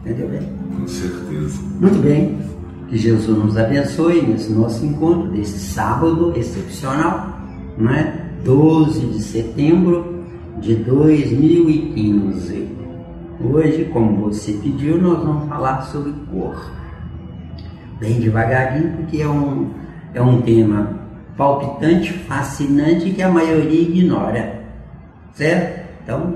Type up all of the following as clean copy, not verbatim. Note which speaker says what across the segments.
Speaker 1: Entendeu bem?
Speaker 2: Com certeza.
Speaker 1: Muito bem. Que Jesus nos abençoe nesse nosso encontro desse sábado excepcional, não é? 12 de setembro de 2015. Hoje, como você pediu, nós vamos falar sobre cor. Bem devagarinho, porque é um tema palpitante, fascinante, que a maioria ignora, certo? Então,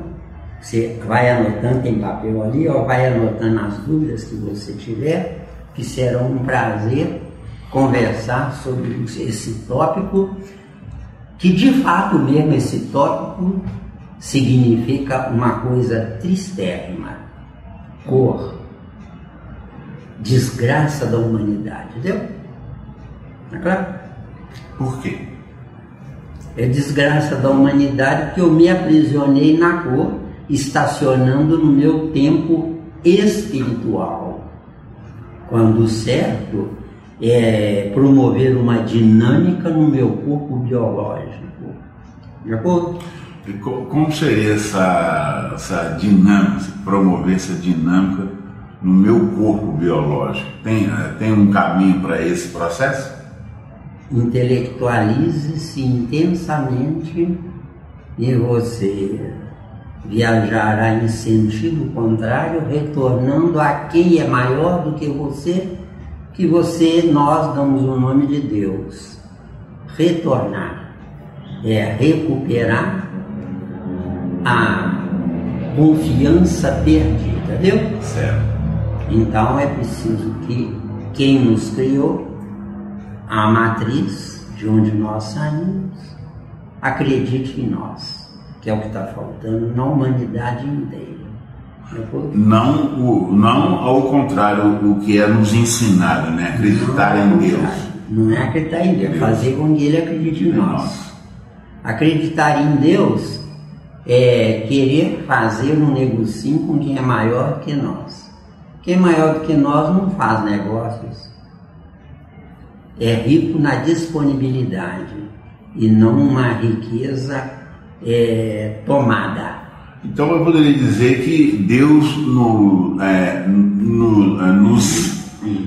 Speaker 1: você vai anotando, tem papel ali, ó, vai anotando as dúvidas que você tiver, que será um prazer conversar sobre esse tópico, que de fato mesmo esse tópico significa uma coisa tristérrima: cor, desgraça da humanidade, entendeu? É claro?
Speaker 2: Por quê?
Speaker 1: É desgraça da humanidade porque eu me aprisionei na cor, estacionando no meu tempo espiritual. Quando o certo é promover uma dinâmica no meu corpo biológico. De acordo?
Speaker 2: E como seria essa dinâmica, promover essa dinâmica no meu corpo biológico? Tem um caminho para esse processo?
Speaker 1: Intelectualize-se intensamente e você viajará em sentido contrário, retornando a quem é maior do que nós damos o nome de Deus. Retornar é recuperar a confiança perdida, entendeu?
Speaker 2: Certo.
Speaker 1: Então é preciso que quem nos criou, a matriz de onde nós saímos, acredite em nós, que é o que está faltando na humanidade inteira.
Speaker 2: Não ao contrário, o que é nos ensinado, né? Acreditar em Deus.
Speaker 1: Não é acreditar em Deus, fazer com que Ele acredite em nós. Acreditar em Deus é querer fazer um negocinho com quem é maior do que nós. Quem é maior do que nós não faz negócios. É rico na disponibilidade e não uma riqueza tomada.
Speaker 2: Então eu poderia dizer que Deus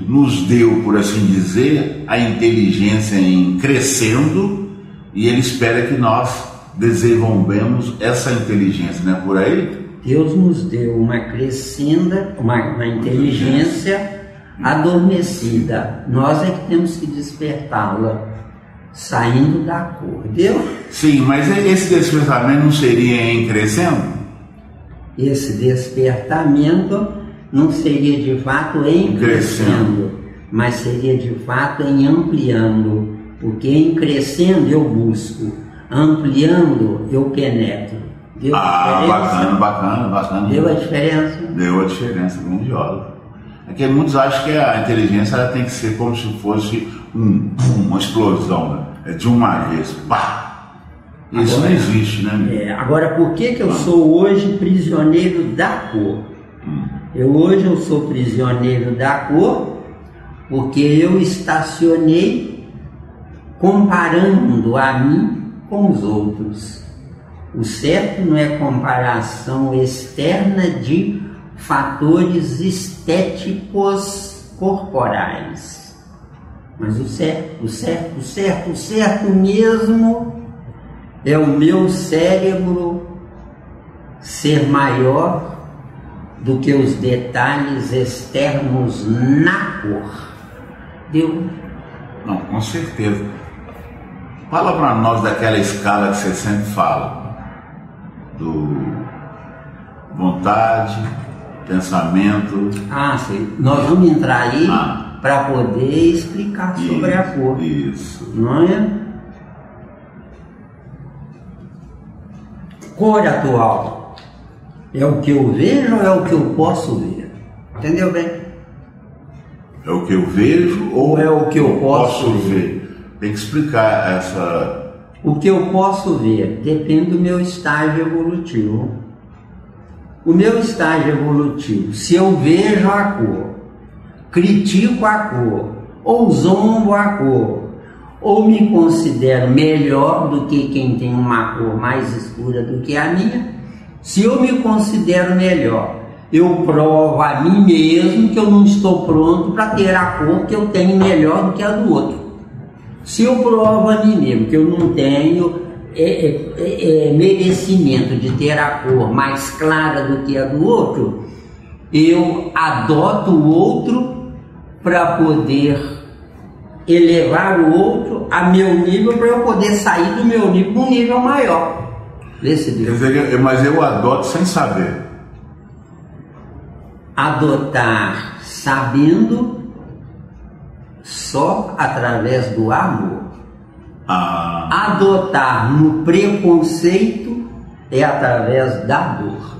Speaker 2: nos deu, por assim dizer, a inteligência em crescendo, e Ele espera que nós desenvolvemos essa inteligência, não é por aí?
Speaker 1: Deus nos deu uma crescenda, uma inteligência adormecida. Nós é que temos que despertá-la, saindo da cor, entendeu?
Speaker 2: Sim, mas esse despertamento não seria em crescendo?
Speaker 1: Esse despertamento não seria de fato em crescendo, mas seria de fato em ampliando, porque em crescendo eu busco, ampliando eu penetro. Deu a diferença?
Speaker 2: Bacana.
Speaker 1: Deu a diferença?
Speaker 2: Deu a diferença, grandiosa. É que muitos acham que a inteligência ela tem que ser como se fosse uma explosão, né? De uma vez, pá! Isso agora, não existe, né?
Speaker 1: Agora, por que eu sou hoje prisioneiro da cor? Hoje eu sou prisioneiro da cor porque eu estacionei comparando a mim com os outros. O certo não é comparação externa de fatores estéticos corporais, mas o certo mesmo é o meu cérebro ser maior do que os detalhes externos na cor. Deu?
Speaker 2: Não, com certeza. Fala para nós daquela escala que você sempre fala, do vontade, pensamento.
Speaker 1: Sim. Nós vamos entrar aí para poder explicar sobre a cor.
Speaker 2: Isso.
Speaker 1: Não é? Cor atual é o que eu vejo ou é o que eu posso ver? Entendeu bem?
Speaker 2: É o que eu vejo ou
Speaker 1: é o que eu posso
Speaker 2: ver? Tem que explicar essa...
Speaker 1: O que eu posso ver depende do meu estágio evolutivo. O meu estágio evolutivo, se eu vejo a cor, critico a cor, ou zombo a cor, ou me considero melhor do que quem tem uma cor mais escura do que a minha, se eu me considero melhor eu provo a mim mesmo que eu não estou pronto para ter a cor que eu tenho melhor do que a do outro. Se eu provo a mim mesmo que eu não tenho merecimento de ter a cor mais clara do que a do outro, eu adoto o outro para poder elevar o outro a meu nível, para eu poder sair do meu nível para um nível maior.
Speaker 2: Mas eu adoto sem saber.
Speaker 1: Adotar sabendo só através do amor. Adotar no preconceito é através da dor.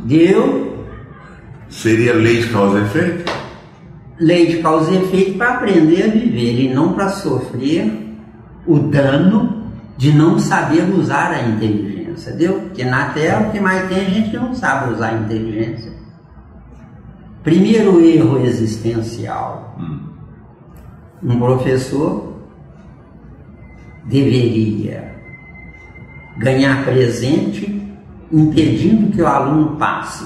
Speaker 2: Seria lei de causa e efeito?
Speaker 1: Lei de causa e efeito para aprender a viver e não para sofrer o dano de não saber usar a inteligência. Porque na Terra o que mais tem é gente que não sabe usar a inteligência. Primeiro erro existencial. Um professor deveria ganhar presente impedindo que o aluno passe.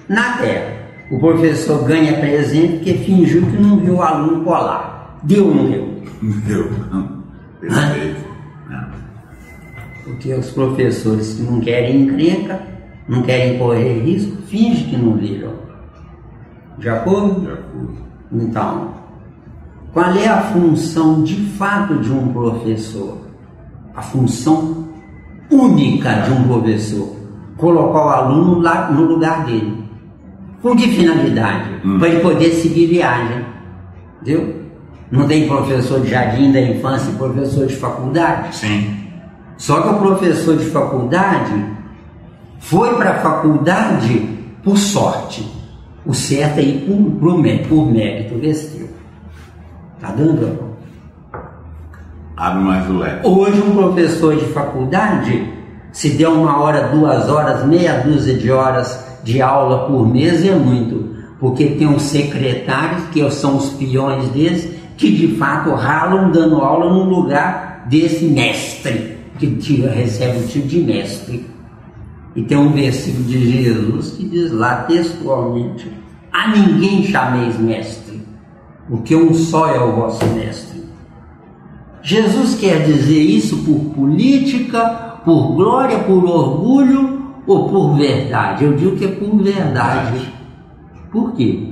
Speaker 1: Na Terra, o professor ganha presente porque fingiu que não viu o aluno colar. Deu ou não deu?
Speaker 2: Deu. Perfeito.
Speaker 1: Porque os professores que não querem encrenca, não querem correr risco, fingem que não viram. De acordo?
Speaker 2: De acordo.
Speaker 1: Então, qual é a função de fato de um professor? A função única de um professor: colocar o aluno lá no lugar dele. Com que finalidade? Para ele poder seguir viagem. Entendeu? Não tem professor de jardim da infância e professor de faculdade?
Speaker 2: Sim.
Speaker 1: Só que o professor de faculdade foi para a faculdade por sorte. O certo é ir por mérito, vestiu. Tá dando?
Speaker 2: Abre mais o leque.
Speaker 1: Hoje um professor de faculdade, se der 1 hora, 2 horas, meia dúzia de horas de aula por mês é muito, porque tem uns secretários que são os peões deles, que de fato ralam dando aula no lugar desse mestre, que recebe o título de mestre. E tem um versículo de Jesus que diz lá textualmente: a ninguém chameis mestre, porque um só é o vosso mestre. Jesus quer dizer isso por política, por glória, por orgulho ou por verdade? Eu digo que é por verdade. Por quê?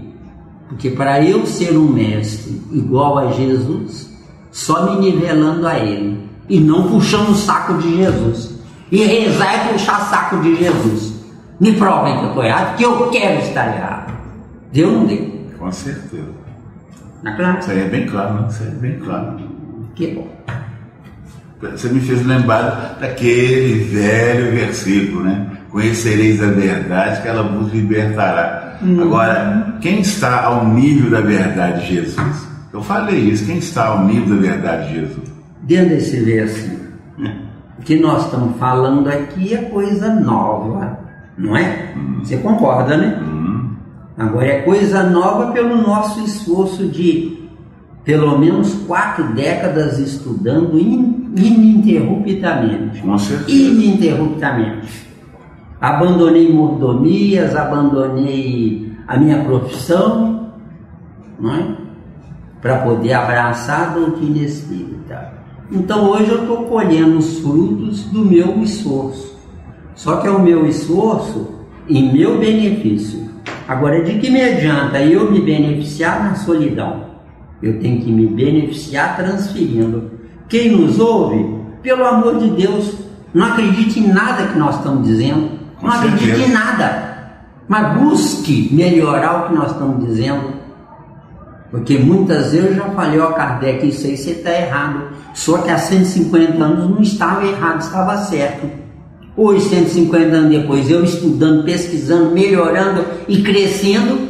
Speaker 1: Porque para eu ser um mestre igual a Jesus, só me nivelando a Ele e não puxando o saco de Jesus. E rezar é puxar saco de Jesus. Me provem que eu estou errado, que eu quero estar errado. Deu ou não deu?
Speaker 2: Com certeza.
Speaker 1: Tá claro?
Speaker 2: Isso aí é bem claro, né? Isso aí é bem claro.
Speaker 1: Que bom.
Speaker 2: Você me fez lembrar daquele velho versículo, né? Conhecereis a verdade, que ela vos libertará. Agora, quem está ao nível da verdade de Jesus? Eu falei isso, quem está ao nível da verdade de Jesus?
Speaker 1: Dentro desse versículo, o que nós estamos falando aqui é coisa nova, não é? Você concorda, né? Agora é coisa nova pelo nosso esforço de pelo menos 4 décadas estudando ininterruptamente.
Speaker 2: Com certeza.
Speaker 1: Ininterruptamente. Abandonei mordomias, abandonei a minha profissão, não é? Para poder abraçar a doutrina espírita. Então hoje eu estou colhendo os frutos do meu esforço. Só que é o meu esforço em meu benefício. Agora, de que me adianta eu me beneficiar na solidão? Eu tenho que me beneficiar transferindo. Quem nos ouve, pelo amor de Deus, não acredite em nada que nós estamos dizendo. Não acredite em nada. Mas busque melhorar o que nós estamos dizendo. Porque muitas vezes eu já falei, ó Kardec, isso aí você está errado. Só que há 150 anos não estava errado, estava certo. Hoje, 150 anos depois, eu estudando, pesquisando, melhorando e crescendo,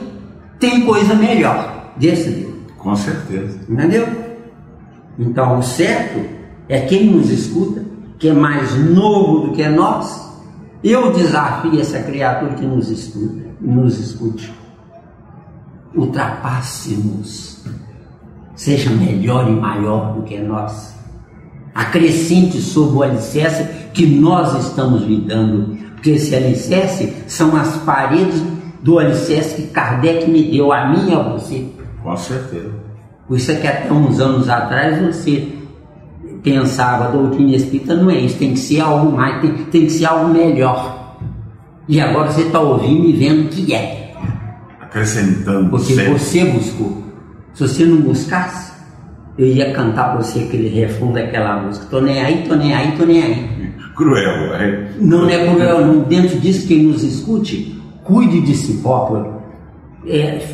Speaker 1: tem coisa melhor desse Deus.
Speaker 2: Com certeza.
Speaker 1: Entendeu? Então, o certo é quem nos escuta, que é mais novo do que nós. Eu desafio essa criatura que nos escute. Ultrapasse-nos. Seja melhor e maior do que nós. Acrescente sobre o alicerce que nós estamos lhe dando. Porque esse alicerce são as paredes do alicerce que Kardec me deu, a mim e a você.
Speaker 2: Com certeza.
Speaker 1: Por isso é que até uns anos atrás você pensava, a doutrina espírita não é isso, tem que ser algo mais, tem que ser algo melhor. E agora você está ouvindo e vendo que é.
Speaker 2: Acrescentando.
Speaker 1: Porque
Speaker 2: sempre.
Speaker 1: você buscou. Se você não buscasse, eu ia cantar para você aquele refrão daquela música. Tô nem aí, tô nem aí, tô nem aí.
Speaker 2: Cruel, é?
Speaker 1: Não é cruel, não. Dentro disso, quem nos escute, cuide de si próprio.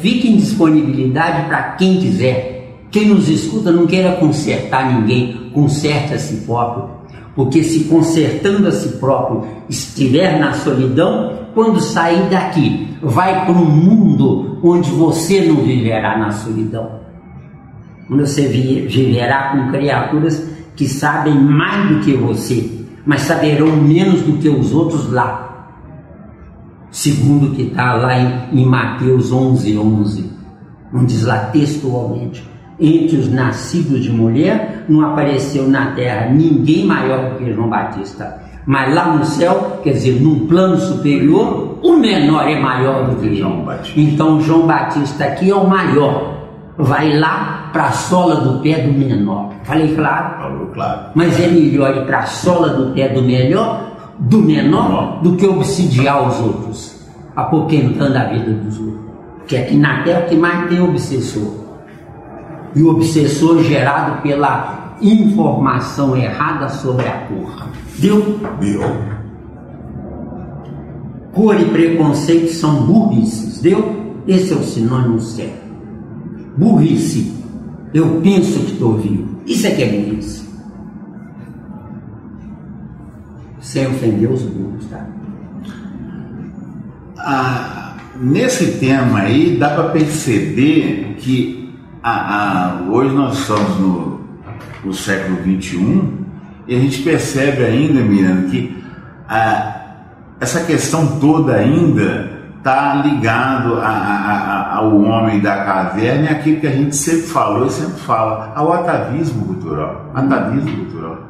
Speaker 1: Fique em disponibilidade para quem quiser. Quem nos escuta não queira consertar ninguém, conserte a si próprio. Porque se consertando a si próprio estiver na solidão, quando sair daqui, vai para um mundo onde você não viverá na solidão. Onde você viverá com criaturas que sabem mais do que você, mas saberão menos do que os outros lá. Segundo o que está lá em Mateus 11:11, onde diz lá textualmente: entre os nascidos de mulher não apareceu na terra ninguém maior do que João Batista, mas lá no céu, quer dizer, num plano superior, o menor é maior do que ele. Então João Batista aqui é o maior, vai lá para a sola do pé do menor. Falei claro?
Speaker 2: Falou claro.
Speaker 1: Mas é melhor ir para a sola do pé do menor do que obsidiar os outros, apoquentando a vida dos outros. Porque aqui na terra o que mais tem é obsessor. E o obsessor gerado pela informação errada sobre a cor. Deu?
Speaker 2: Deu.
Speaker 1: Cor e preconceito são burrices. Deu? Esse é o sinônimo certo. Burrice. Eu penso que estou vivo. Isso é que é burrice. Sem ofender os burros, tá?
Speaker 2: Nesse tema aí, dá para perceber que hoje nós estamos no século XXI e a gente percebe ainda, Miranda, que essa questão toda ainda está ligado ao homem da caverna e aquilo que a gente sempre falou e sempre fala, ao atavismo cultural. Atavismo cultural.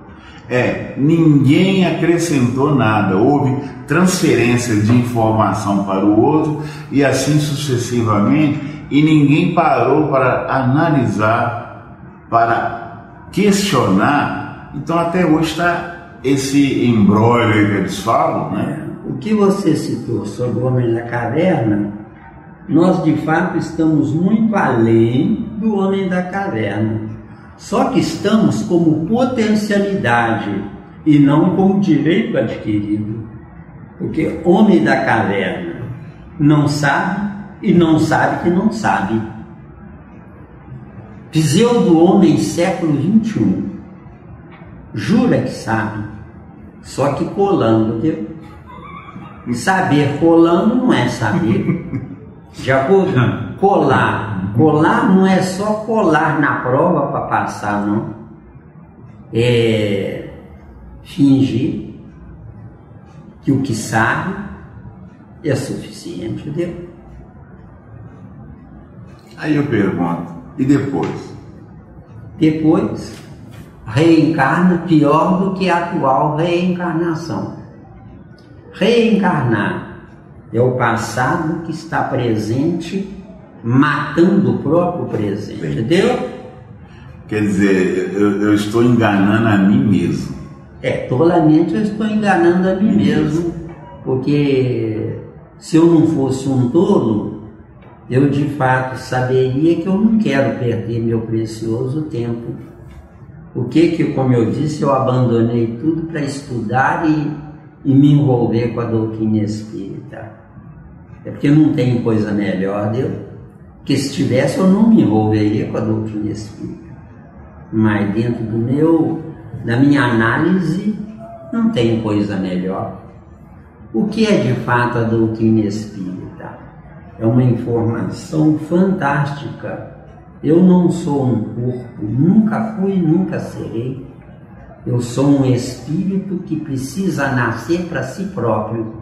Speaker 2: Ninguém acrescentou nada, houve transferência de informação para o outro e assim sucessivamente, e ninguém parou para analisar, para questionar. Então até hoje está esse embrólio que eles falam, né?
Speaker 1: O que você citou sobre o homem da caverna, nós de fato estamos muito além do homem da caverna. Só que estamos como potencialidade e não como direito adquirido. Porque homem da caverna não sabe e não sabe que não sabe. Pseudo-homem século XXI jura que sabe, só que colando, viu? E saber colando não é saber. De acordo? Colar não é só colar na prova para passar, não. É fingir que o que sabe é suficiente, entendeu?
Speaker 2: Aí eu pergunto, e depois?
Speaker 1: Depois, reencarna pior do que a atual reencarnação. Reencarnar é o passado que está presente, matando o próprio presente, entendeu?
Speaker 2: Quer dizer, eu estou enganando a mim mesmo.
Speaker 1: Tolamente eu estou enganando a mim mesmo, porque se eu não fosse um tolo, eu de fato saberia que eu não quero perder meu precioso tempo. O que, como eu disse, eu abandonei tudo para estudar e me envolver com a doutrina espírita. É porque não tem coisa melhor, que se tivesse eu não me envolveria com a doutrina espírita. Mas dentro da minha análise, não tem coisa melhor. O que é de fato a doutrina espírita? É uma informação fantástica. Eu não sou um corpo, nunca fui e nunca serei. Eu sou um espírito que precisa nascer para si próprio,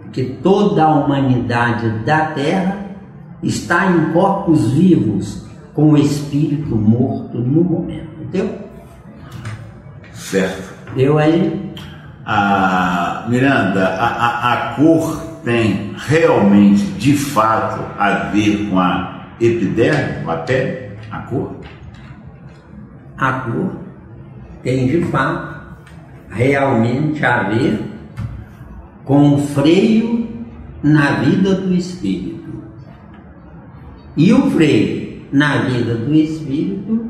Speaker 1: porque toda a humanidade da Terra está em corpos vivos, com o espírito morto no momento, entendeu?
Speaker 2: Certo.
Speaker 1: Deu aí?
Speaker 2: Miranda, a cor tem realmente, de fato, a ver com a epiderme, com a pele, a cor?
Speaker 1: A cor tem, de fato, realmente a ver com o freio na vida do espírito. E o freio na vida do espírito,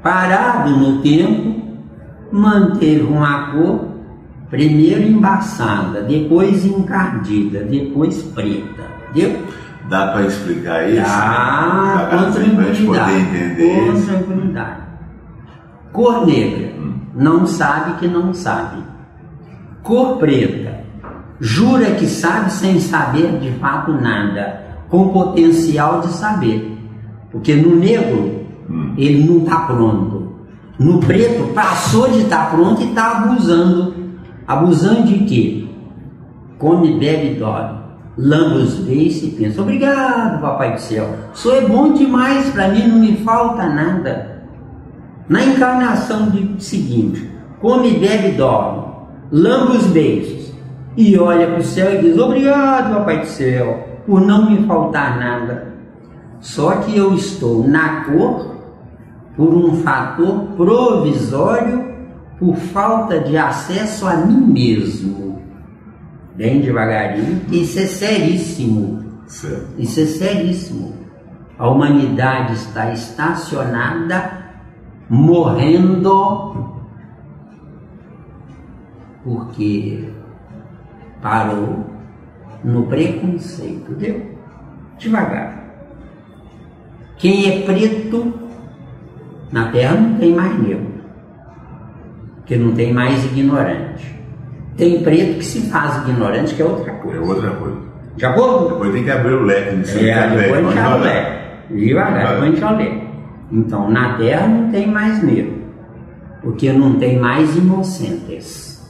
Speaker 1: parado no tempo, manteve uma cor primeiro embaçada, depois encardida, depois preta. Entendeu?
Speaker 2: Dá para explicar isso?
Speaker 1: Dá, com tranquilidade. Com tranquilidade. Cor negra, não sabe que não sabe. Cor preta, jura que sabe sem saber de fato nada, com potencial de saber. Porque no negro, ele não está pronto. No preto, passou de estar pronto e está abusando. Abusando de quê? Come, bebe e dorme. Lamba os beiços e pensa: obrigado, papai do céu. O senhor é bom demais para mim, não me falta nada. Na encarnação seguinte, come, bebe e dorme. Lamba os beiços. E olha para o céu e diz: obrigado, papai do céu, por não me faltar nada. Só que eu estou na cor por um fator provisório, por falta de acesso a mim mesmo. Bem devagarinho, isso é seríssimo.
Speaker 2: Certo.
Speaker 1: Isso é seríssimo. A humanidade está estacionada, morrendo, porque parou no preconceito. Deu? Devagar. Quem é preto na Terra não tem mais negro, porque não tem mais ignorante. Tem preto que se faz ignorante, que é outra coisa.
Speaker 2: É outra coisa.
Speaker 1: De acordo?
Speaker 2: Depois tem que abrir o leque.
Speaker 1: Depois a gente abre o leque. Devagar, depois a gente abre o leque. Então, na Terra não tem mais negro, porque não tem mais inocentes.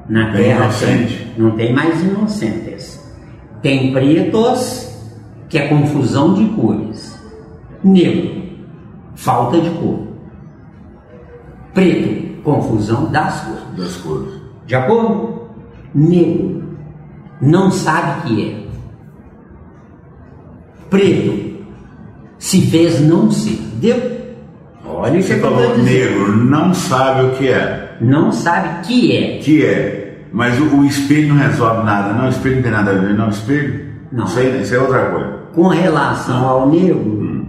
Speaker 1: Na Terra não tem mais inocentes. Tem pretos, que é confusão de cores. Negro, falta de cor. Preto, confusão das cores.
Speaker 2: Das cores.
Speaker 1: De acordo? Negro, não sabe o que é. Preto, se fez não ser. Deu? Olha o que
Speaker 2: você falou. Negro não sabe o que é.
Speaker 1: Não sabe que é.
Speaker 2: Que é. Mas o espelho não resolve nada. Não, o espelho não tem nada a ver. Não, o espelho.
Speaker 1: Não.
Speaker 2: Isso é outra coisa.
Speaker 1: Com relação ao negro,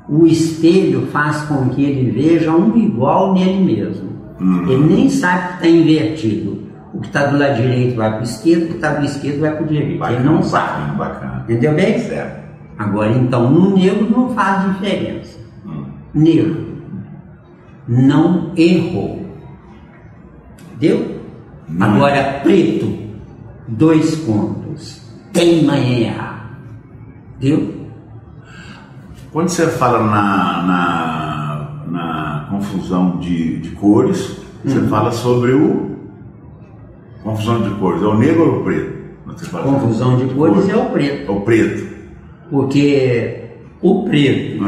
Speaker 1: o espelho faz com que ele veja um igual nele mesmo. Ele nem sabe que está invertido. O que está do lado direito vai para o esquerdo, o que está do esquerdo vai para o direito.
Speaker 2: Bacana,
Speaker 1: ele não sabe.
Speaker 2: Bacana.
Speaker 1: Entendeu bem?
Speaker 2: Certo.
Speaker 1: Agora, então, no negro não faz diferença. Negro não errou. Entendeu?
Speaker 2: Não.
Speaker 1: Agora, preto, 2 pontos. Teima em errar. Entendeu?
Speaker 2: Quando você fala na confusão de cores, você fala sobre confusão de cores. É o negro ou o preto? Você fala
Speaker 1: confusão de cores é o preto.
Speaker 2: É o preto.
Speaker 1: Porque o preto,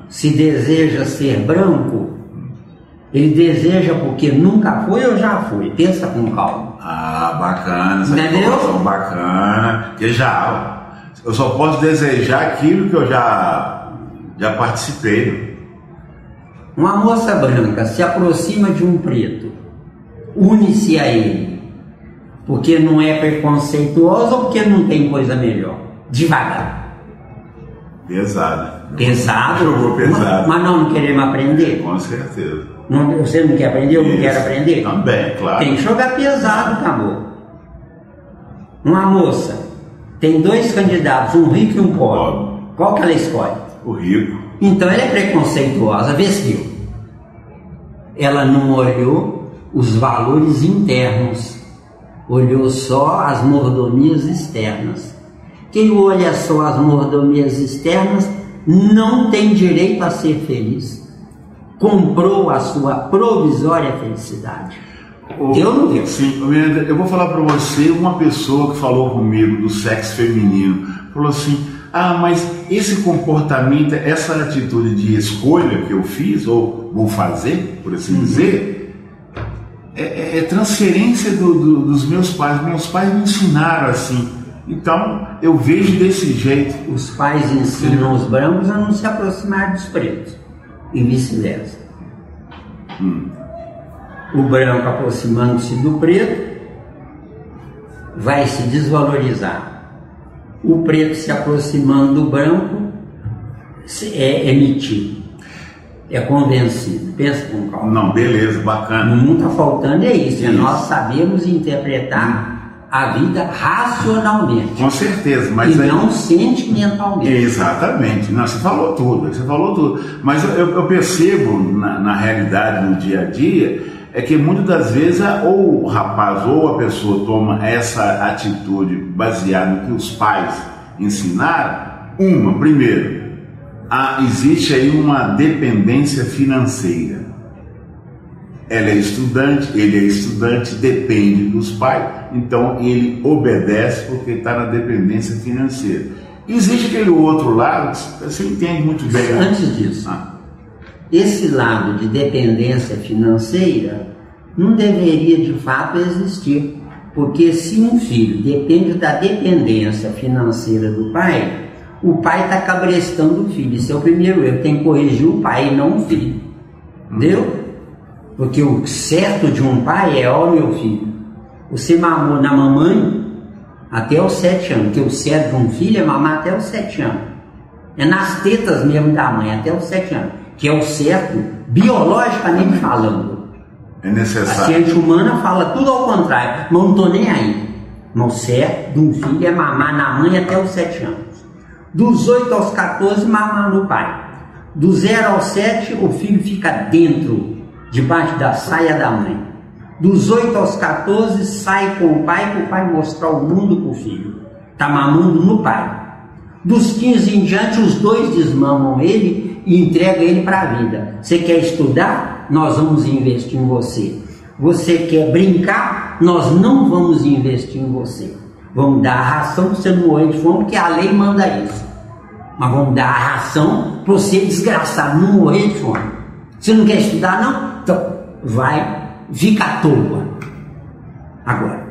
Speaker 1: se deseja ser branco, ele deseja porque nunca foi ou já foi. Pensa com calma.
Speaker 2: Ah, bacana. Essa
Speaker 1: entendeu?
Speaker 2: informação bacana. Que eu só posso desejar aquilo que eu já participei.
Speaker 1: Uma moça branca se aproxima de um preto, une-se a ele, porque não é preconceituosa ou porque não tem coisa melhor. Devagar.
Speaker 2: Pesado.
Speaker 1: Pesado?
Speaker 2: Jogou pesado.
Speaker 1: Mas não queremos aprender?
Speaker 2: Com certeza.
Speaker 1: Você não quer aprender? Eu não quero aprender?
Speaker 2: Também, claro.
Speaker 1: Tem que jogar pesado, acabou. Uma moça tem 2 candidatos, um rico e um pobre. Qual que ela escolhe?
Speaker 2: O rico.
Speaker 1: Então ela é preconceituosa, vestiu. Ela não olhou os valores internos, olhou só as mordomias externas. Quem olha só as mordomias externas não tem direito a ser feliz. Comprou a sua provisória felicidade. Deu ou não deu?
Speaker 2: Sim, eu vou falar para você, uma pessoa que falou comigo do sexo feminino, falou assim: mas esse comportamento, essa atitude de escolha que eu fiz, ou vou fazer, por assim dizer, é transferência dos meus pais. Meus pais me ensinaram assim. Então, eu vejo desse jeito.
Speaker 1: Os pais ensinam os brancos a não se aproximar dos pretos e vice-versa. O branco aproximando-se do preto vai se desvalorizar. O preto se aproximando do branco é emitido, é convencido. Pensa com calma.
Speaker 2: Não, beleza, bacana.
Speaker 1: Não está faltando é isso. É nós sabemos interpretar a vida racionalmente.
Speaker 2: Com certeza, mas
Speaker 1: e não sentimentalmente.
Speaker 2: Exatamente. Não, você falou tudo. Mas eu percebo na realidade, no dia a dia, é que muitas das vezes ou o rapaz ou a pessoa toma essa atitude baseada no que os pais ensinaram. Primeiro, existe aí uma dependência financeira. Ela é estudante, ele é estudante, depende dos pais, então ele obedece porque está na dependência financeira. Existe aquele outro lado, você entende muito bem.
Speaker 1: Antes disso, esse lado de dependência financeira não deveria de fato existir, porque se um filho depende da dependência financeira do pai, o pai está cabrestando o filho. Esse é o primeiro erro, tem que corrigir o pai e não o filho. Entendeu? Porque o certo de um pai é: ó, meu filho, você mamou na mamãe até os 7 anos, porque o certo de um filho é mamar até os 7 anos. É nas tetas mesmo da mãe, até os 7 anos, que é o certo, biologicamente falando.
Speaker 2: É necessário.
Speaker 1: A ciência humana fala tudo ao contrário, mas não estou nem aí. Mas o certo de um filho é mamar na mãe até os 7 anos. Dos 8 aos 14, mamar no pai. Do 0 aos 7, o filho fica dentro, debaixo da saia da mãe. Dos 8 aos 14, sai com o pai para o pai mostrar o mundo para o filho. Está mamando no pai. Dos 15 em diante, os dois desmamam ele e entregam ele para a vida. Você quer estudar? Nós vamos investir em você. Você quer brincar? Nós não vamos investir em você. Vamos dar a ração para você não morrer de fome, porque a lei manda isso. Mas vamos dar a ração para você, desgraçado, não morrer de fome. Você não quer estudar, não? Então, vai, fica à toa. Agora,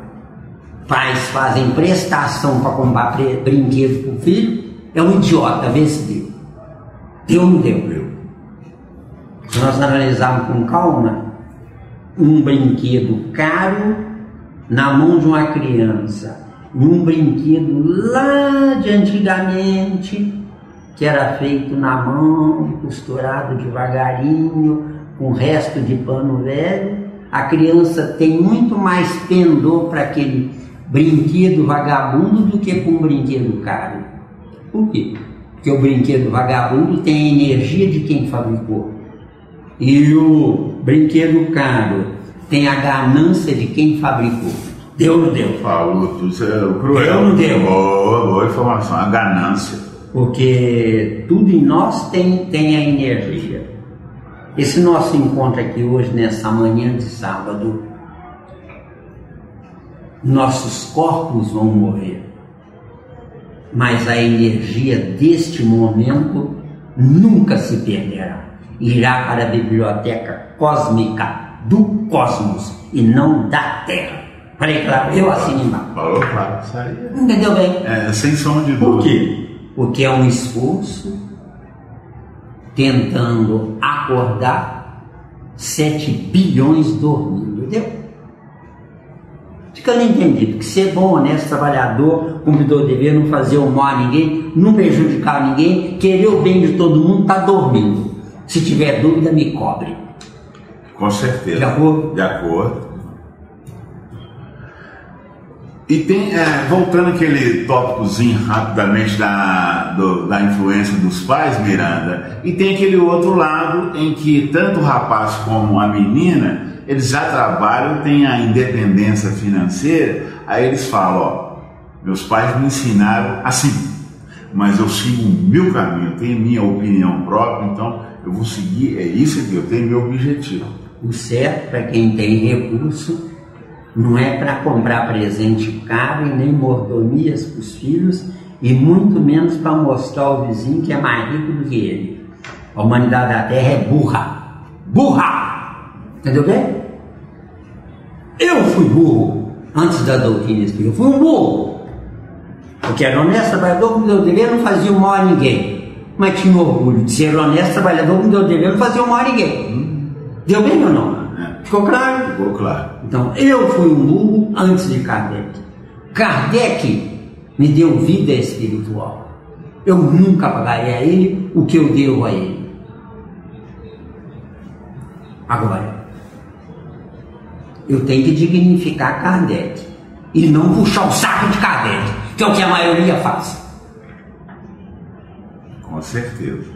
Speaker 1: pais fazem prestação para comprar brinquedo para o filho, é um idiota, vê se deu. Deu ou não deu? Se nós analisarmos com calma, um brinquedo caro na mão de uma criança, e um brinquedo lá de antigamente, que era feito na mão, costurado devagarinho, com resto de pano velho, a criança tem muito mais pendor para aquele brinquedo vagabundo do que para um brinquedo caro. Por quê? Porque o brinquedo vagabundo tem a energia de quem fabricou. E o brinquedo caro tem a ganância de quem fabricou. Deu ou não deu?
Speaker 2: Falou tudo, isso é cruel.
Speaker 1: Deu ou não deu?
Speaker 2: Boa informação, a ganância.
Speaker 1: Porque tudo em nós tem a energia. Esse nosso encontro aqui hoje, nessa manhã de sábado, nossos corpos vão morrer, mas a energia deste momento nunca se perderá. Irá para a biblioteca cósmica do cosmos e não da Terra. Falei claro, eu assino embaixo.
Speaker 2: Falou claro, isso aí.
Speaker 1: Entendeu bem?
Speaker 2: Sem sombra de dúvida.
Speaker 1: Por quê? Porque é um esforço tentando acordar 7 bilhões dormindo, entendeu? Ficando entendido que ser bom, honesto, trabalhador, cumpridor de dever, não fazer o mal a ninguém, não prejudicar ninguém, querer o bem de todo mundo, está dormindo. Se tiver dúvida, me cobre.
Speaker 2: Com certeza.
Speaker 1: De acordo?
Speaker 2: De acordo. E tem, voltando aquele tópicozinho rapidamente da influência dos pais, Miranda, e tem aquele outro lado em que tanto o rapaz como a menina, eles já trabalham, têm a independência financeira, aí eles falam, ó, meus pais me ensinaram assim, mas eu sigo o meu caminho, eu tenho minha opinião própria, então eu vou seguir, é isso aqui, eu tenho meu objetivo.
Speaker 1: O certo para quem tem recurso não é para comprar presente caro e nem mordomias para os filhos, e muito menos para mostrar ao vizinho que é mais rico do que ele. A humanidade da Terra é burra. Burra! Entendeu bem? Eu fui burro antes da doutrina espírita. Eu fui um burro. Porque era honesto, trabalhador, cumpriu o dever, não fazia o mal a ninguém. Mas tinha orgulho de ser honesto, trabalhador, cumpriu o dever, não fazia o mal a ninguém. Deu bem ou não? Ficou claro?
Speaker 2: Ficou claro.
Speaker 1: Então, eu fui um burro antes de Kardec. Kardec me deu vida espiritual. Eu nunca pagarei a ele o que eu devo a ele. Agora, eu tenho que dignificar Kardec e não puxar o saco de Kardec, que é o que a maioria faz.
Speaker 2: Com certeza.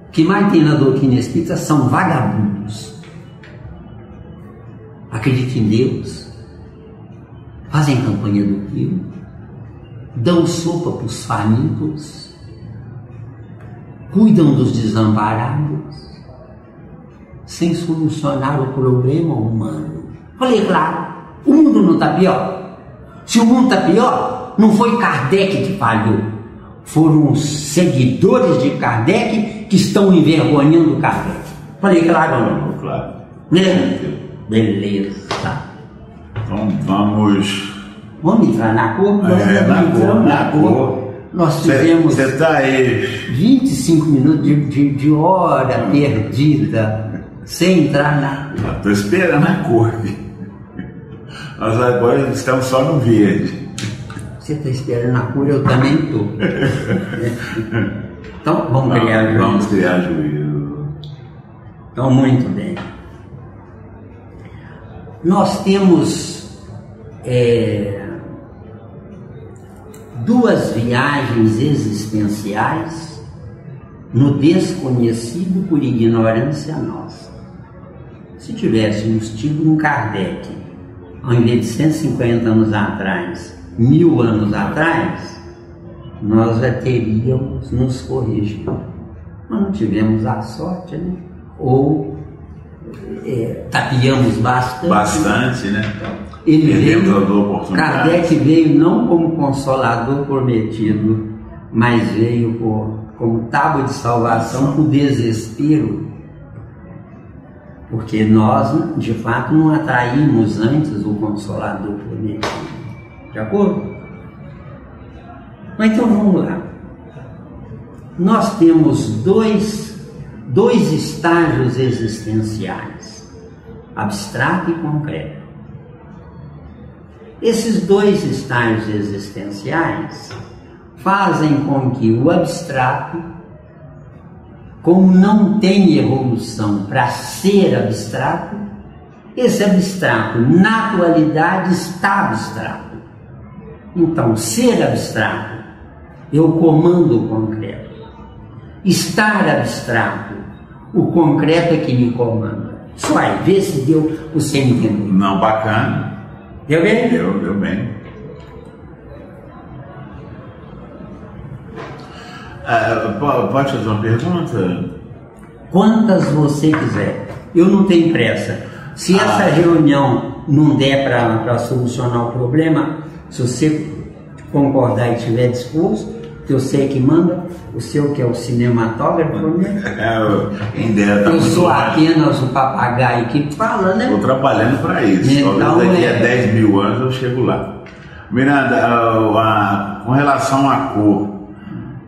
Speaker 1: O que mais tem na doutrina espírita são vagabundos. Acreditam em Deus, fazem campanha do rio, dão sopa para os famintos, cuidam dos desamparados, sem solucionar o problema humano. Falei, claro, o mundo não está pior. Se o mundo está pior, não foi Kardec que falhou, foram os seguidores de Kardec que estão envergonhando Kardec. Falei, claro ou não?
Speaker 2: Claro.
Speaker 1: Beleza. Beleza.
Speaker 2: Então vamos
Speaker 1: entrar na cor?
Speaker 2: Na cor.
Speaker 1: Nós tivemos
Speaker 2: Você está aí
Speaker 1: 25 minutos de hora perdida sem entrar na cor.
Speaker 2: Estou esperando a cor. Nós agora estamos só no verde.
Speaker 1: Você está esperando a cor, eu também estou. Então vamos criar juízo.
Speaker 2: Vamos criar juízo.
Speaker 1: Então, muito bem. Nós temos duas viagens existenciais no desconhecido por ignorância nossa. Se tivéssemos tido um Kardec, ao invés de 150 anos atrás, 1000 anos atrás, nós já teríamos nos corrigido. Nós não tivemos a sorte, né? Ou tapiamos bastante,
Speaker 2: né?
Speaker 1: Ele veio, Kardec veio não como consolador prometido, mas veio como tábua de salvação para o desespero, porque nós, de fato, não atraímos antes o consolador prometido. De acordo? Mas então vamos lá. Nós temos dois estágios existenciais, abstrato e concreto. Esses dois estágios existenciais fazem com que o abstrato, como não tem evolução para ser abstrato, esse abstrato, na atualidade, está abstrato. Então, ser abstrato, eu comando o concreto. Estar abstrato, o concreto é que me comanda. Só aí, vê se deu para você entender.
Speaker 2: Não, bacana.
Speaker 1: Deu bem?
Speaker 2: Deu bem. Pode fazer uma pergunta?
Speaker 1: Quantas você quiser. Eu não tenho pressa. Se essa reunião não der para solucionar o problema, se você concordar e estiver disposto, que eu sei que manda, o seu que é o cinematógrafo, né? Eu sou apenas o papagaio que fala, né?
Speaker 2: Estou trabalhando para isso.
Speaker 1: Então,
Speaker 2: talvez daqui a 10 mil anos eu chego lá. Miranda, com relação à cor,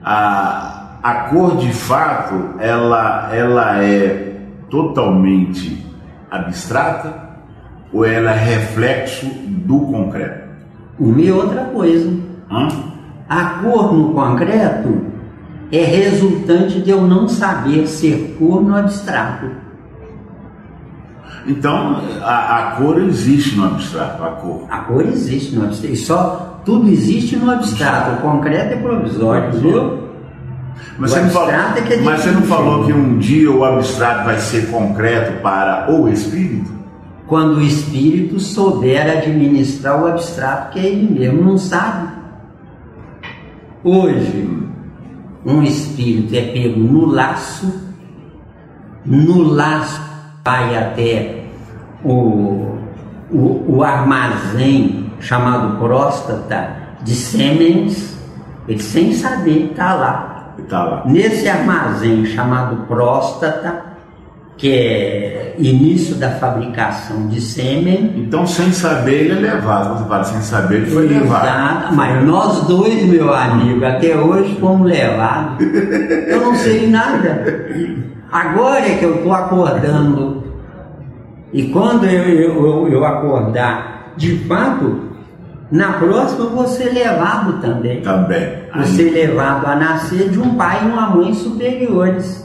Speaker 2: a cor de fato, ela é totalmente abstrata ou ela é reflexo do concreto?
Speaker 1: Uma e outra coisa. A cor no concreto é resultante de eu não saber ser cor no abstrato.
Speaker 2: Então, a cor existe no abstrato,
Speaker 1: A cor existe no abstrato. E só tudo existe no abstrato. O concreto é provisório, viu?
Speaker 2: Mas você não falou que um dia o abstrato vai ser concreto para o espírito?
Speaker 1: Quando o espírito souber administrar o abstrato, que é ele mesmo não sabe. Hoje, um espírito é pego no laço vai até o armazém chamado próstata de sêmens, ele sem saber está lá. Nesse armazém chamado próstata, que é início da fabricação de sêmen.
Speaker 2: Então, sem saber, ele é levado. Você fala, sem saber, ele foi levado.
Speaker 1: Mas nós dois, meu amigo, até hoje fomos levados. Eu não sei nada. Agora é que eu estou acordando. E quando eu acordar, de fato, na próxima eu vou ser levado também.
Speaker 2: Também.
Speaker 1: Vou ser levado a nascer de um pai e uma mãe superiores.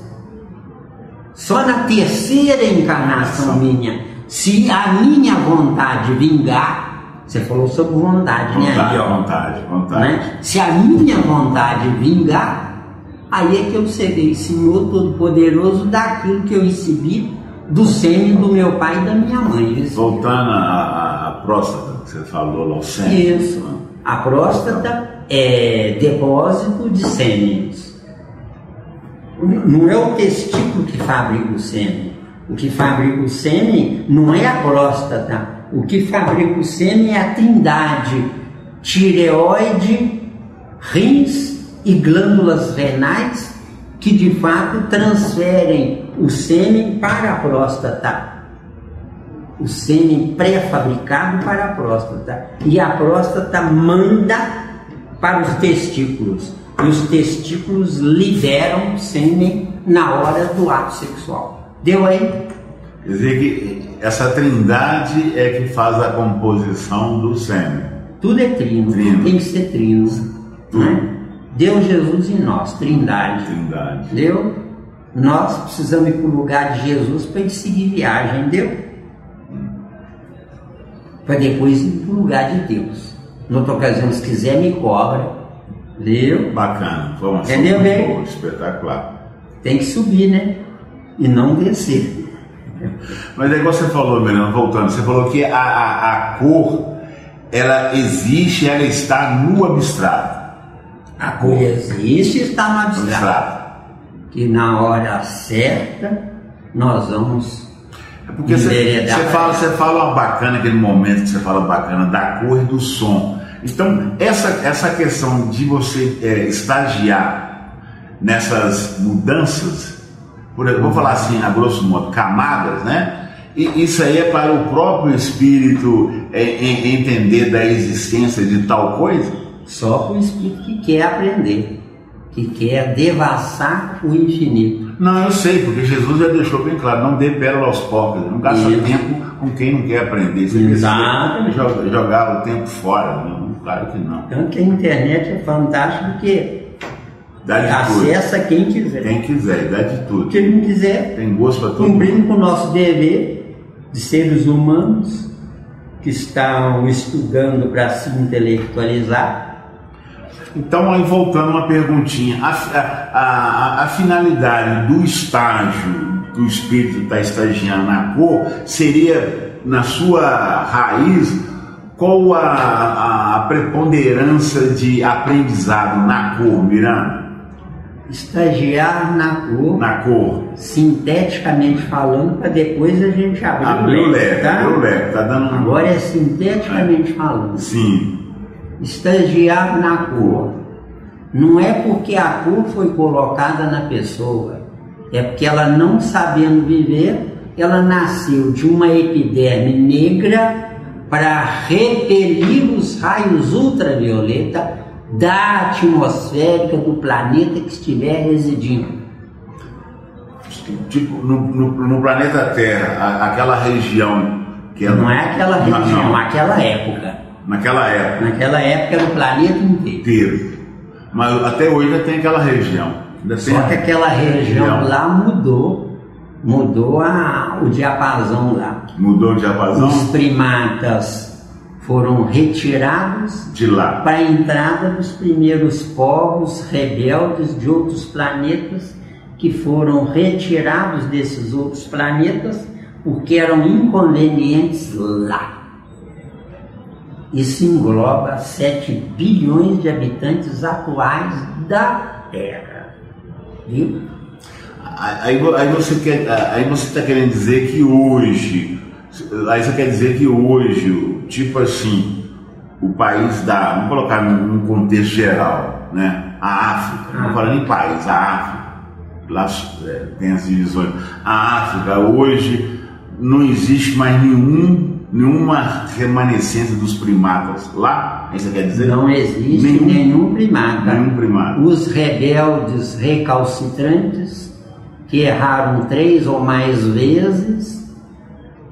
Speaker 1: Só na terceira encarnação minha, se a minha vontade vingar, você falou sobre vontade, né?
Speaker 2: Vontade.
Speaker 1: Né? Se a minha vontade vingar, aí é que eu serei Senhor Todo-Poderoso daquilo que eu recebi do sêmen do meu pai e da minha mãe.
Speaker 2: Voltando à próstata, que você falou lá, o sêmen.
Speaker 1: Isso. A próstata é depósito de sêmenes. Não é o testículo que fabrica o sêmen. O que fabrica o sêmen não é a próstata. O que fabrica o sêmen é a trindade: tireoide, rins e glândulas renais, que de fato transferem o sêmen para a próstata. O sêmen pré-fabricado para a próstata. E a próstata manda para os testículos. E os testículos liberam o sêmen na hora do ato sexual. Deu aí?
Speaker 2: Quer dizer que essa trindade é que faz a composição do sêmen.
Speaker 1: Tudo é trino. Tem que ser trino. Né? Deus, Jesus e nós, trindade. Deu? Nós precisamos ir para o lugar de Jesus para ele seguir viagem, deu? Para depois ir para o lugar de Deus. Noutra ocasião, se quiser, me cobra. Deu?
Speaker 2: Bacana, informação.
Speaker 1: Entendeu bem?
Speaker 2: Espetacular.
Speaker 1: Tem que subir, né? E não descer.
Speaker 2: Mas é igual você falou, Miranda, voltando, você falou que a cor, ela existe, ela está no abstrato.
Speaker 1: A cor existe e está no abstrato. Que na hora certa nós vamos.
Speaker 2: É porque você fala bacana, aquele momento que você fala bacana da cor e do som. Então, essa questão de você estagiar nessas mudanças, vou falar assim, a grosso modo, camadas, né? E isso aí é para o próprio espírito entender da existência de tal coisa?
Speaker 1: Só para o espírito que quer aprender, que quer devassar o infinito.
Speaker 2: Não, eu sei, porque Jesus já deixou bem claro, não dê pérola aos porcos, não gasta tempo com quem não quer aprender. Você jogar o tempo fora, não, claro que não.
Speaker 1: Então que a internet é fantástica porque acessa quem quiser.
Speaker 2: Quem quiser, dá de tudo.
Speaker 1: Quem não quiser,
Speaker 2: tem gosto para todo
Speaker 1: cumprindo
Speaker 2: mundo.
Speaker 1: com o nosso dever de seres humanos que estão estudando para se intelectualizar.
Speaker 2: Então, aí voltando uma perguntinha, a finalidade do estágio que o espírito está estagiando na cor seria, na sua raiz, qual a preponderância de aprendizado na cor, Miranda?
Speaker 1: Estagiar na cor, sinteticamente falando, para depois a gente abrir o leque,
Speaker 2: tá dando...
Speaker 1: Agora é sinteticamente falando.
Speaker 2: Sim.
Speaker 1: Estagiar na cor não é porque a cor foi colocada na pessoa, é porque ela, não sabendo viver, ela nasceu de uma epiderme negra para repelir os raios ultravioleta da atmosférica do planeta que estiver residindo.
Speaker 2: Tipo, no planeta Terra, aquela região que
Speaker 1: não é aquela região, aquela época.
Speaker 2: Naquela
Speaker 1: época era o planeta inteiro.
Speaker 2: Mas até hoje ainda tem aquela região.
Speaker 1: Só que aquela região lá mudou o diapasão lá.
Speaker 2: Mudou o diapasão?
Speaker 1: Os primatas foram retirados
Speaker 2: de lá
Speaker 1: para a entrada dos primeiros povos rebeldes de outros planetas, que foram retirados desses outros planetas porque eram inconvenientes lá. Isso engloba 7 bilhões de habitantes atuais da Terra. Viu?
Speaker 2: Aí você está querendo dizer que hoje, tipo assim, o país vamos colocar num contexto geral, né? A África, não falando em país, a África, lá tem as divisões. A África hoje não existe mais nenhuma remanescência dos primatas lá, isso quer dizer?
Speaker 1: Não existe nenhum primata.
Speaker 2: Nenhum primata.
Speaker 1: Os rebeldes recalcitrantes que erraram 3 ou mais vezes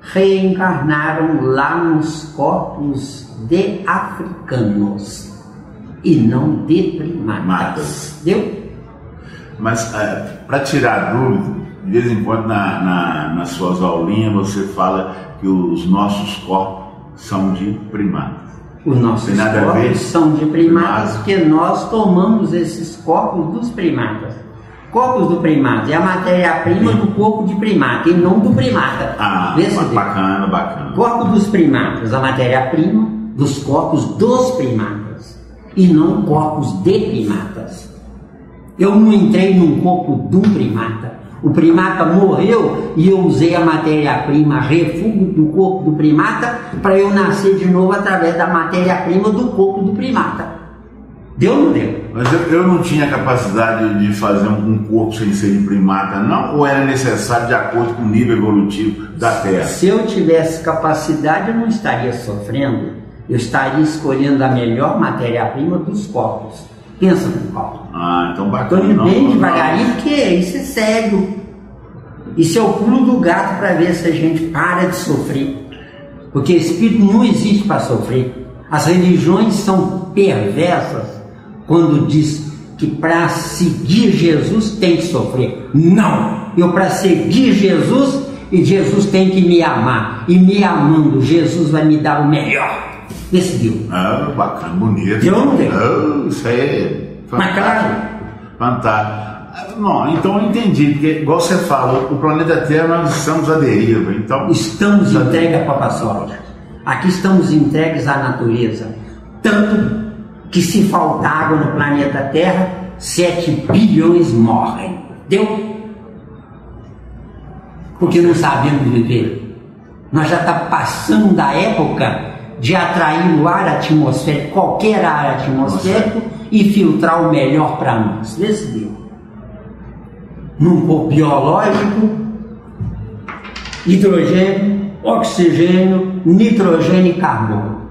Speaker 1: reencarnaram lá nos corpos de africanos e não de primatas. Deu?
Speaker 2: Mas para tirar dúvida, de vez em quando nas suas aulinhas você fala que os nossos corpos são de primatas.
Speaker 1: Os nossos corpos são de primatas porque nós tomamos esses corpos dos primatas. Corpos do primata é a matéria-prima do corpo de primata e não do primata.
Speaker 2: Bacana.
Speaker 1: Corpo dos primatas, a matéria-prima dos corpos dos primatas e não corpos de primatas. Eu não entrei num corpo de um primata. O primata morreu e eu usei a matéria-prima refúgio do corpo do primata para eu nascer de novo através da matéria-prima do corpo do primata. Deu ou não deu?
Speaker 2: Mas eu não tinha capacidade de fazer um corpo sem ser de primata, não? Ou era necessário de acordo com o nível evolutivo da Terra?
Speaker 1: Se eu tivesse capacidade, eu não estaria sofrendo. Eu estaria escolhendo a melhor matéria-prima dos corpos. Pensa no copo.
Speaker 2: Então bacana.
Speaker 1: Estou indo bem devagarinho, porque isso é sério. Isso é o pulo do gato para ver se a gente para de sofrer. Porque espírito não existe para sofrer. As religiões são perversas quando diz que para seguir Jesus tem que sofrer. Não! Eu para seguir Jesus, e Jesus tem que me amar. E me amando, Jesus vai me dar o melhor. Decidiu.
Speaker 2: Bacana, bonito.
Speaker 1: Deu ou não deu?
Speaker 2: Isso aí é fantástico.
Speaker 1: Mas claro.
Speaker 2: Fantástico. Não, então eu entendi, porque igual você falou, o planeta Terra nós estamos à deriva. Então,
Speaker 1: estamos entregues à papassória. Aqui estamos entregues à natureza. Tanto que se faltar água no planeta Terra, 7 bilhões morrem. Deu? Porque não sabemos viver. Nós já estamos passando da época de atrair o ar atmosférico, qualquer ar atmosférico, e filtrar o melhor para nós. Vê se deu. Num corpo biológico, hidrogênio, oxigênio, nitrogênio e carbono.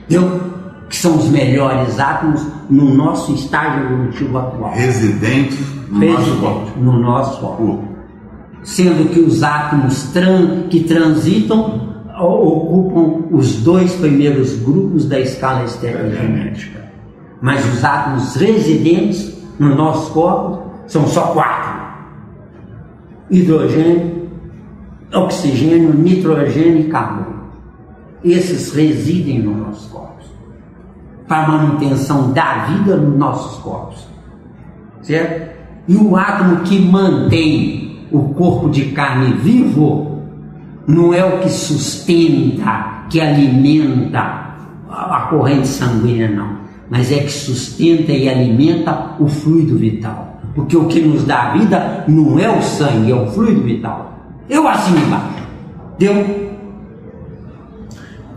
Speaker 1: Deu? Que são os melhores átomos no nosso estágio evolutivo atual.
Speaker 2: Residentes
Speaker 1: no nosso corpo. Sendo que os átomos que transitam ocupam os 2 primeiros grupos da escala estereogenética. Mas os átomos residentes no nosso corpo são só 4. Hidrogênio, oxigênio, nitrogênio e carbono. Esses residem nos nossos corpos para a manutenção da vida nos nossos corpos, certo? E o átomo que mantém o corpo de carne vivo não é o que sustenta, que alimenta a corrente sanguínea, não, mas é que sustenta e alimenta o fluido vital, porque o que nos dá a vida não é o sangue, é o fluido vital. Eu assim embaixo. Deu?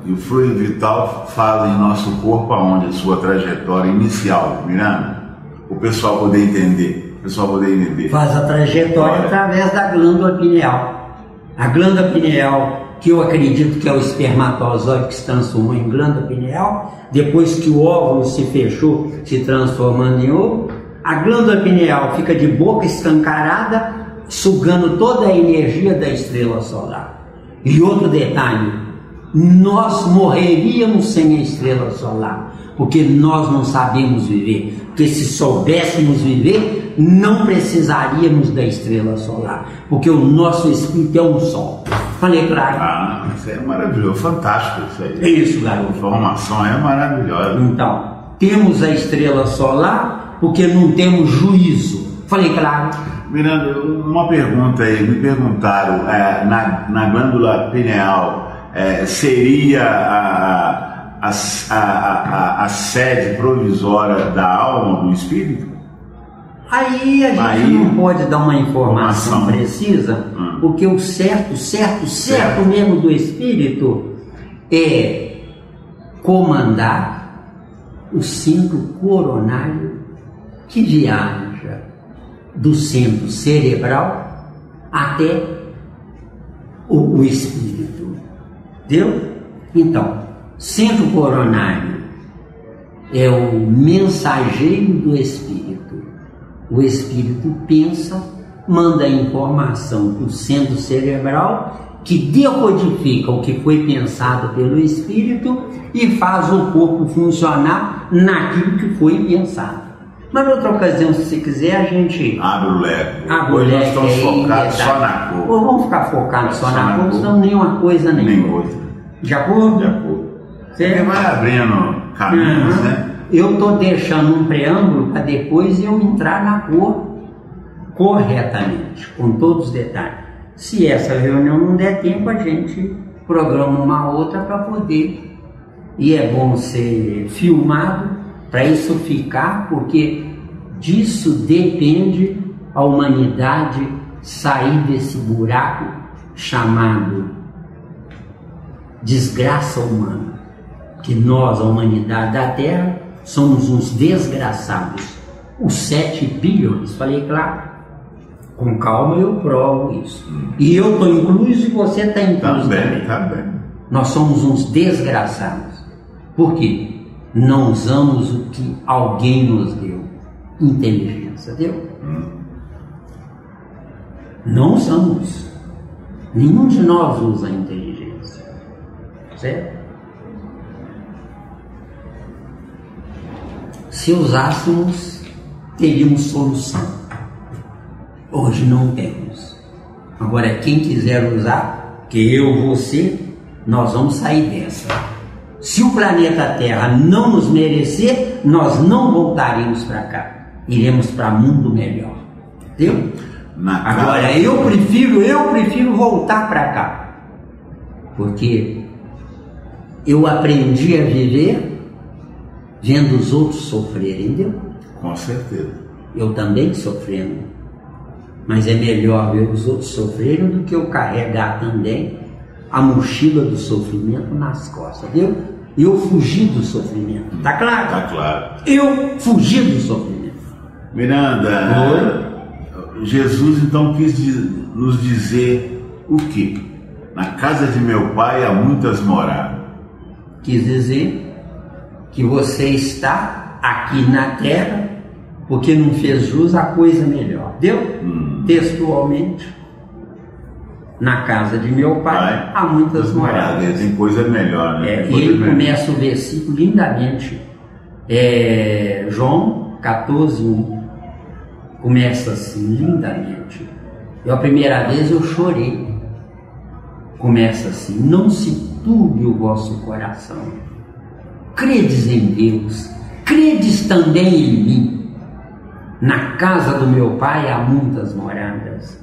Speaker 2: E o fluido vital faz em nosso corpo aonde? A sua trajetória inicial, Miranda? O pessoal poder entender.
Speaker 1: Faz a trajetória através da glândula pineal. A glândula pineal, que eu acredito que é o espermatozoide que se transformou em glândula pineal, depois que o óvulo se fechou, se transformando em ovo, a glândula pineal fica de boca escancarada, sugando toda a energia da estrela solar. E outro detalhe, nós morreríamos sem a estrela solar, porque nós não sabemos viver. Porque se soubéssemos viver, não precisaríamos da estrela solar, porque o nosso espírito é um sol. Falei claro?
Speaker 2: Isso é maravilhoso, fantástico isso aí.
Speaker 1: É isso, garoto.
Speaker 2: A informação é maravilhosa.
Speaker 1: Então, temos a estrela solar porque não temos juízo. Falei claro?
Speaker 2: Miranda, uma pergunta aí, me perguntaram, na glândula pineal, seria a sede provisória da alma, do espírito?
Speaker 1: Aí a gente não pode dar uma informação precisa, porque o certo mesmo do espírito é comandar o cinto coronário que viaja do centro cerebral até o espírito. Entendeu? Então, centro coronário é o mensageiro do espírito. O espírito pensa, manda a informação para o centro cerebral, que decodifica o que foi pensado pelo espírito e faz o corpo funcionar naquilo que foi pensado. Mas outra ocasião, se você quiser, a gente
Speaker 2: abre o leque.
Speaker 1: Hoje
Speaker 2: nós estamos focados só na cor.
Speaker 1: Ou vamos ficar focados só na cor, senão nenhuma coisa nem
Speaker 2: outra.
Speaker 1: De acordo?
Speaker 2: De acordo. Você vai abrindo caminhos, né?
Speaker 1: Eu estou deixando um preâmbulo para depois eu entrar na cor corretamente, com todos os detalhes. Se essa reunião não der tempo, a gente programa uma outra para poder. E é bom ser filmado para isso ficar, porque disso depende a humanidade sair desse buraco chamado desgraça humana. Que nós, a humanidade da Terra, somos uns desgraçados. Os 7 bilhões, falei claro. Com calma eu provo isso. E eu estou incluso e você está incluso também.
Speaker 2: Tá bem.
Speaker 1: Nós somos uns desgraçados. Por quê? Não usamos o que alguém nos deu. Inteligência, deu? Não usamos. Nenhum de nós usa a inteligência. Certo? Se usássemos, teríamos solução. Hoje não temos. Agora, quem quiser usar, que eu, você, nós vamos sair dessa. Se o planeta Terra não nos merecer, nós não voltaremos para cá. Iremos para mundo melhor. Entendeu? Agora, eu prefiro voltar para cá. Porque eu aprendi a viver vendo os outros sofrerem, entendeu?
Speaker 2: Com certeza.
Speaker 1: Eu também sofrendo. Mas é melhor ver os outros sofrerem do que eu carregar também a mochila do sofrimento nas costas, viu? Eu fugi do sofrimento, tá claro?
Speaker 2: Tá claro.
Speaker 1: Eu fugi do sofrimento.
Speaker 2: Miranda, Jesus então quis nos dizer o quê? Na casa de meu pai há muitas moradas.
Speaker 1: Quis dizer que você está aqui na terra porque não fez jus à coisa melhor, deu? Textualmente, na casa de meu pai há muitas moradas.
Speaker 2: Tem coisa melhor, né?
Speaker 1: E ele começa o versículo lindamente. João 14:1 começa assim, lindamente. A primeira vez eu chorei. Começa assim: não se turbe o vosso coração. Credes em Deus, credes também em mim. Na casa do meu pai há muitas moradas.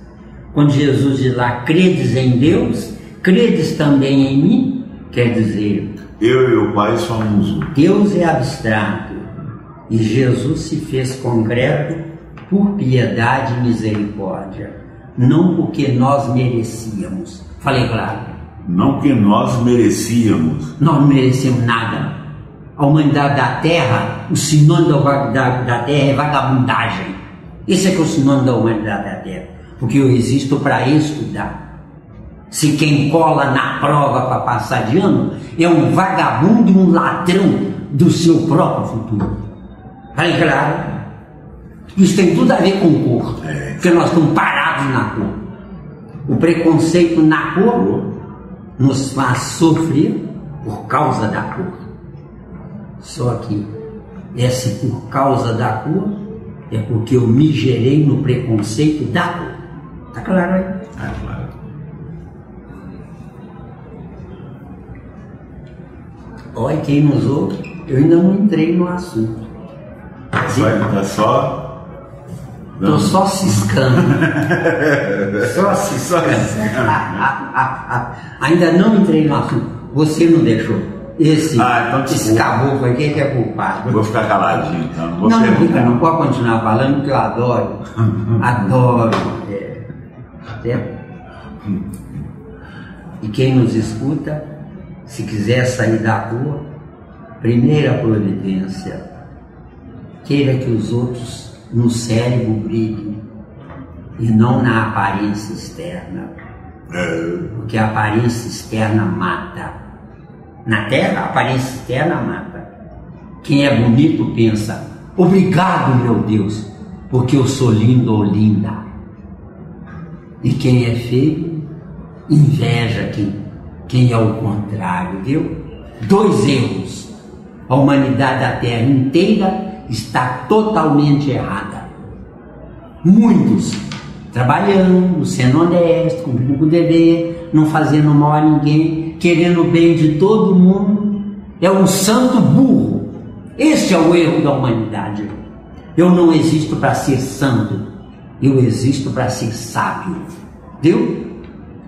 Speaker 1: Quando Jesus diz lá, credes em Deus, credes também em mim, quer dizer,
Speaker 2: eu e o pai somos um.
Speaker 1: Deus é abstrato e Jesus se fez concreto por piedade e misericórdia, não porque nós merecíamos. Falei claro?
Speaker 2: Não que nós merecíamos.
Speaker 1: Nós não merecemos nada. A humanidade da Terra, o sinônimo da Terra é vagabundagem. Esse é que é o sinônimo da humanidade da Terra. Porque eu existo para estudar. Se quem cola na prova para passar de ano é um vagabundo e um ladrão do seu próprio futuro. Falei claro? Isso tem tudo a ver com cor. Porque nós estamos parados na cor. O preconceito na cor nos faz sofrer por causa da cor. Só que esse por causa da cor é porque eu me gerei no preconceito da cor. Tá claro aí?
Speaker 2: Tá claro.
Speaker 1: Olha, quem nos ouve, eu ainda não entrei no assunto.
Speaker 2: Tá só?
Speaker 1: Tô só ciscando. Só ciscando. Ainda não entrei no assunto. Você não deixou. Esse caboclo aqui que é culpado.
Speaker 2: Vou ficar caladinho, então.
Speaker 1: Não pode continuar falando, porque eu adoro. Adoro. Certo? E quem nos escuta, se quiser sair da rua, primeira providência, queira que os outros no cérebro brilhem. e não na aparência externa. Porque a aparência externa mata. Na Terra, a aparência externa mata. Quem é bonito pensa: obrigado, meu Deus, porque eu sou lindo ou linda. E quem é feio, inveja quem é o contrário, viu? 2 erros. A humanidade da Terra inteira está totalmente errada. Muitos trabalhando, sendo honesto, cumprindo com o dever, não fazendo mal a ninguém, querendo o bem de todo mundo. É um santo burro. Este é o erro da humanidade. Eu não existo para ser santo, eu existo para ser sábio. Viu?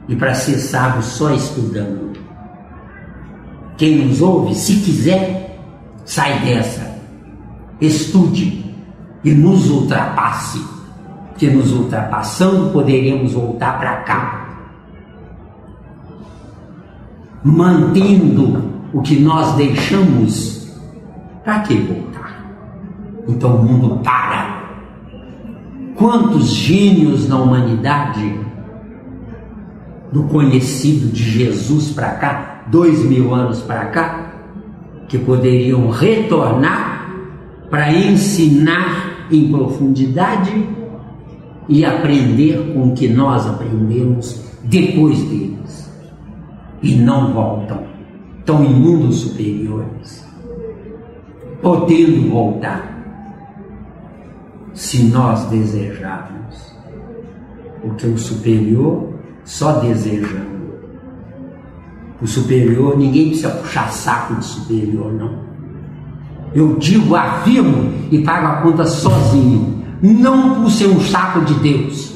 Speaker 1: E para ser sábio só estudando. Quem nos ouve, se quiser, sai dessa. Estude e nos ultrapasse. Que nos ultrapassando poderemos voltar para cá. Mantendo o que nós deixamos, para que voltar? Então o mundo para. Quantos gênios na humanidade, do conhecido de Jesus para cá, 2000 anos para cá, que poderiam retornar para ensinar em profundidade e aprender com o que nós aprendemos depois deles. E não voltam, estão em mundos superiores, podendo voltar, se nós desejarmos, porque o superior só desejando. O superior, ninguém precisa puxar saco de superior, não. Eu digo, afirmo e pago a conta sozinho. Não puxem um saco de Deus.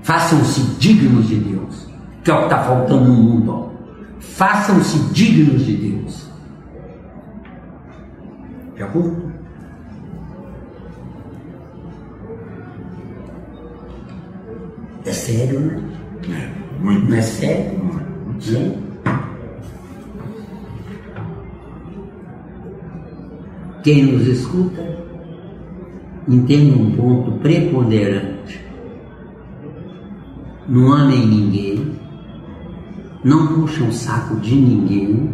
Speaker 1: Façam-se dignos de Deus, que é o que está faltando no mundo. Ó. Façam-se dignos de Deus. De acordo? É sério, né?
Speaker 2: Muito.
Speaker 1: Não é sério?
Speaker 2: Muito sério.
Speaker 1: Quem nos escuta entende um ponto preponderante. Não amem ninguém, não puxem o saco de ninguém,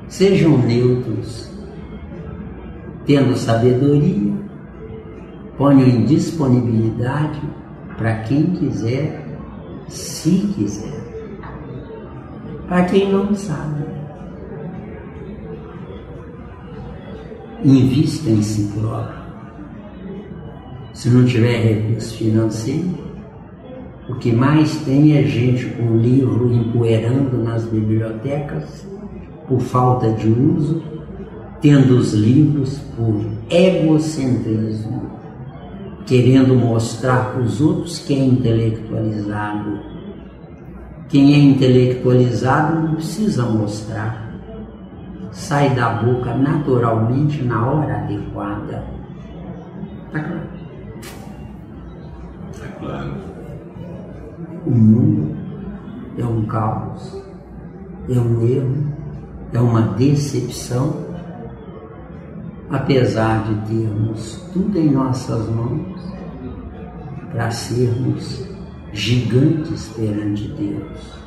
Speaker 1: sejam neutros, tendo sabedoria, ponham em disponibilidade para quem quiser, se quiser. Para quem não sabe, invista em si próprio. Se não tiver recurso financeiro, o que mais tem é gente com livro empoeirando nas bibliotecas por falta de uso, tendo os livros por egocentrismo, querendo mostrar para os outros que é intelectualizado. Quem é intelectualizado não precisa mostrar. Sai da boca naturalmente na hora adequada. Está claro?
Speaker 2: Está claro.
Speaker 1: O mundo é um caos, é um erro, é uma decepção. Apesar de termos tudo em nossas mãos para sermos gigantes perante Deus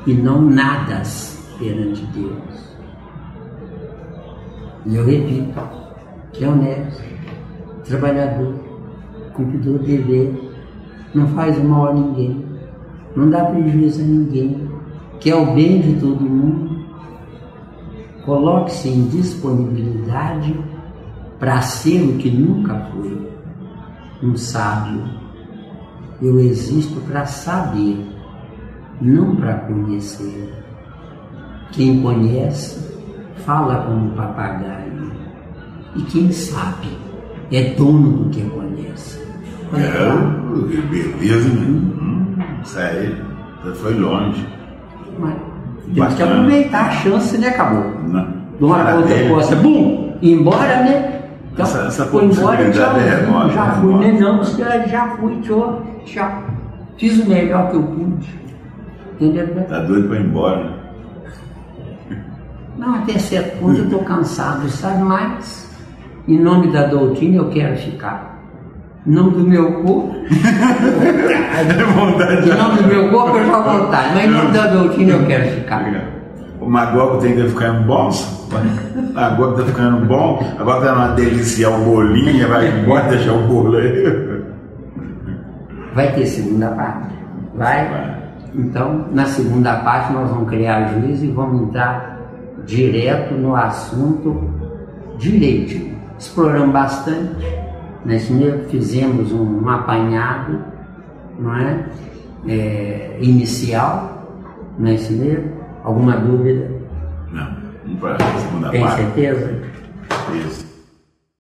Speaker 1: e não nadas perante Deus. E eu repito, que é honesto, trabalhador, cumpridor de dever, não faz mal a ninguém, não dá prejuízo a ninguém, quer o bem de todo mundo, coloque-se em disponibilidade para ser o que nunca foi, um sábio. Eu existo para saber, não para conhecer. Quem conhece, fala como um papagaio. E quem sabe, é dono do que conhece.
Speaker 2: Beleza, né? Isso aí, foi longe.
Speaker 1: Mas temos que aproveitar a chance, né? Acabou. De uma
Speaker 2: Cara,
Speaker 1: outra coisa, bum, embora, né? Então,
Speaker 2: essa
Speaker 1: foi embora, tchau,
Speaker 2: remota,
Speaker 1: já fui, né? Não, já fui, tchau. Fiz o melhor que eu pude. Entendeu?
Speaker 2: Tá doido para ir embora, né?
Speaker 1: Não, até certo ponto eu estou cansado, sabe? Mas, em nome da doutrina, eu quero ficar. Não do meu corpo. Em nome do meu corpo eu já vou vontade, mas em nome da doutrina eu quero ficar.
Speaker 2: O Magogo tem que ficar bom. Agora que tá ficando bom, agora tá uma delícia o bolinho, vai embora deixar o bolo aí.
Speaker 1: Vai ter segunda parte? Vai? Então, na segunda parte nós vamos criar juízo e vamos entrar direto no assunto direitinho. Exploramos bastante, né? Fizemos um apanhado, não é? Inicial, não é isso mesmo? Alguma dúvida?
Speaker 2: Não, vamos para a segunda parte.
Speaker 1: Tem certeza?
Speaker 2: Isso.